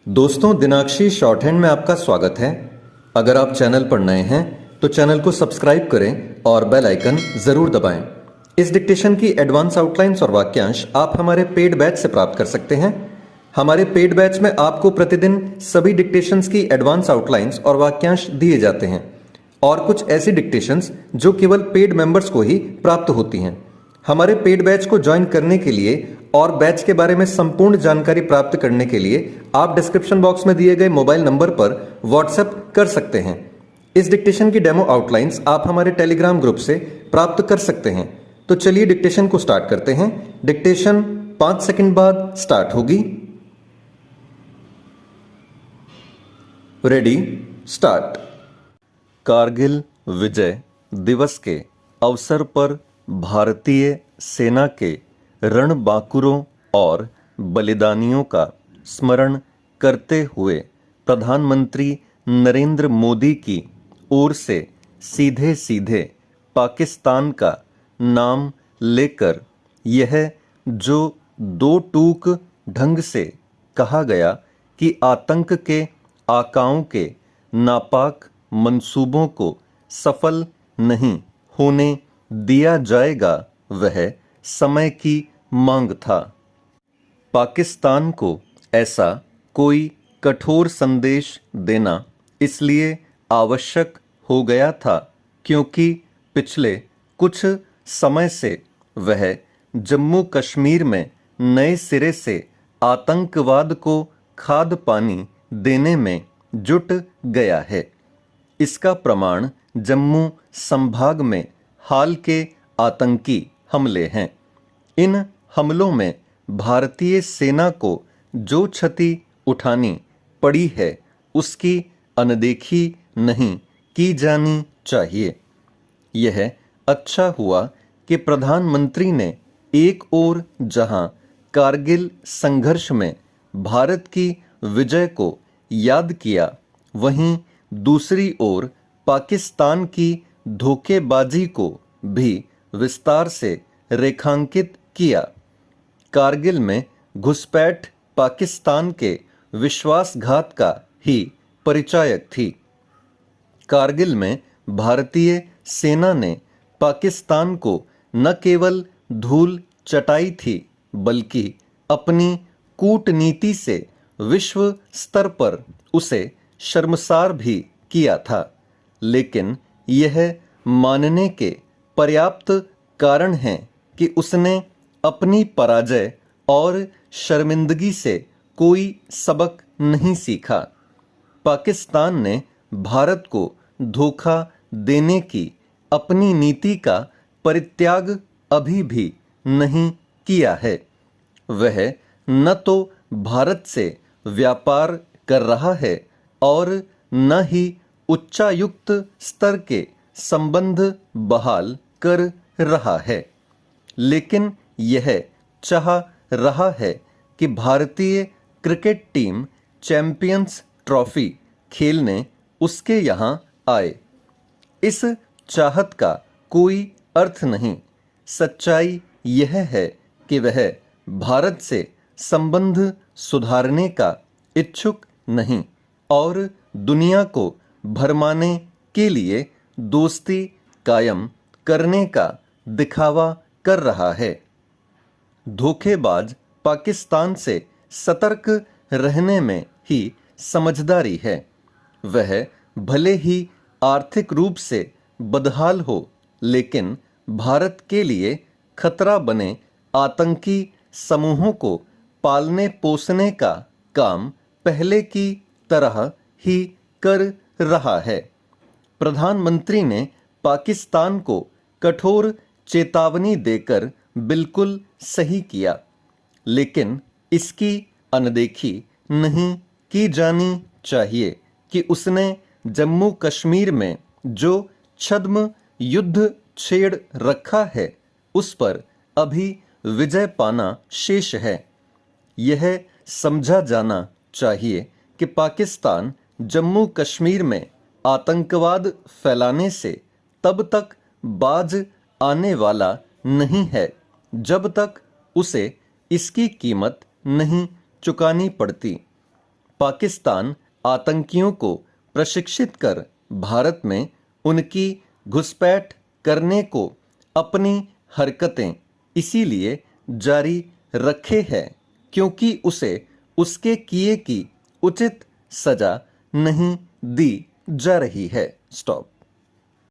दोस्तों, दिनाक्षी short hand में आपका स्वागत है। अगर आप चैनल पर नए हैं तो चैनल को सब्सक्राइब करें और बेल आइकन जरूर दबाएं। इस डिक्टेशन की एडवांस आउटलाइंस और वाक्यांश आप हमारे पेड बैच से प्राप्त कर सकते हैं। हमारे पेड बैच में आपको प्रतिदिन सभी डिक्टेशंस की एडवांस आउटलाइंस और वाक्यांश दिए जाते हैं और कुछ ऐसी डिक्टेशंस जो केवल पेड मेंबर्स को ही प्राप्त होती हैं। हमारे पेड बैच को ज्वाइन करने के लिए और बैच के बारे में संपूर्ण जानकारी प्राप्त करने के लिए आप डिस्क्रिप्शन बॉक्स में दिए गए मोबाइल नंबर पर व्हाट्सएप कर सकते हैं। इस डिक्टेशन की डेमो आउटलाइंस आप हमारे टेलीग्राम ग्रुप से प्राप्त कर सकते हैं। तो चलिए डिक्टेशन को स्टार्ट करते हैं। डिक्टेशन 5 सेकंड बाद स्टार्ट होगी। Ready, start. कारगिल विजय दिवस के अवसर पर भारतीय सेना के रणबांकुरों और बलिदानियों का स्मरण करते हुए प्रधानमंत्री नरेंद्र मोदी की ओर से सीधे सीधे पाकिस्तान का नाम लेकर यह जो दो टूक ढंग से कहा गया कि आतंक के आकाओं के नापाक मंसूबों को सफल नहीं होने दिया जाएगा, वह समय की मांग था। पाकिस्तान को ऐसा कोई कठोर संदेश देना इसलिए आवश्यक हो गया था क्योंकि पिछले कुछ समय से वह जम्मू कश्मीर में नए सिरे से आतंकवाद को खाद पानी देने में जुट गया है। इसका प्रमाण जम्मू संभाग में हाल के आतंकी हमले हैं। इन हमलों में भारतीय सेना को जो क्षति उठानी पड़ी है उसकी अनदेखी नहीं की जानी चाहिए। यह अच्छा हुआ कि प्रधानमंत्री ने एक ओर जहां कारगिल संघर्ष में भारत की विजय को याद किया, वहीं दूसरी ओर पाकिस्तान की धोखेबाजी को भी विस्तार से रेखांकित किया। कारगिल में घुसपैठ पाकिस्तान के विश्वासघात का ही परिचायक थी। कारगिल में भारतीय सेना ने पाकिस्तान को न केवल धूल चटाई थी बल्कि अपनी कूटनीति से विश्व स्तर पर उसे शर्मसार भी किया था। लेकिन यह मानने के पर्याप्त कारण हैं कि उसने अपनी पराजय और शर्मिंदगी से कोई सबक नहीं सीखा। पाकिस्तान ने भारत को धोखा देने की अपनी नीति का परित्याग अभी भी नहीं किया है। वह न तो भारत से व्यापार कर रहा है और न ही उच्चायुक्त स्तर के संबंध बहाल कर रहा है, लेकिन यह चाह रहा है कि भारतीय क्रिकेट टीम चैंपियंस ट्रॉफी खेलने उसके यहाँ आए। इस चाहत का कोई अर्थ नहीं। सच्चाई यह है कि वह भारत से संबंध सुधारने का इच्छुक नहीं और दुनिया को भरमाने के लिए दोस्ती कायम करने का दिखावा कर रहा है। धोखेबाज पाकिस्तान से सतर्क रहने में ही समझदारी है। वह भले ही आर्थिक रूप से बदहाल हो, लेकिन भारत के लिए खतरा बने आतंकी समूहों को पालने पोसने का काम पहले की तरह ही कर रहा है। प्रधानमंत्री ने पाकिस्तान को कठोर चेतावनी देकर बिल्कुल सही किया, लेकिन इसकी अनदेखी नहीं की जानी चाहिए कि उसने जम्मू कश्मीर में जो छद्म युद्ध छेड़ रखा है उस पर अभी विजय पाना शेष है। यह समझा जाना चाहिए कि पाकिस्तान जम्मू कश्मीर में आतंकवाद फैलाने से तब तक बाज आने वाला नहीं है जब तक उसे इसकी कीमत नहीं चुकानी पड़ती। पाकिस्तान आतंकियों को प्रशिक्षित कर भारत में उनकी घुसपैठ करने को अपनी हरकतें इसीलिए जारी रखे है क्योंकि उसे उसके किए की उचित सजा नहीं दी जा रही है। स्टॉप।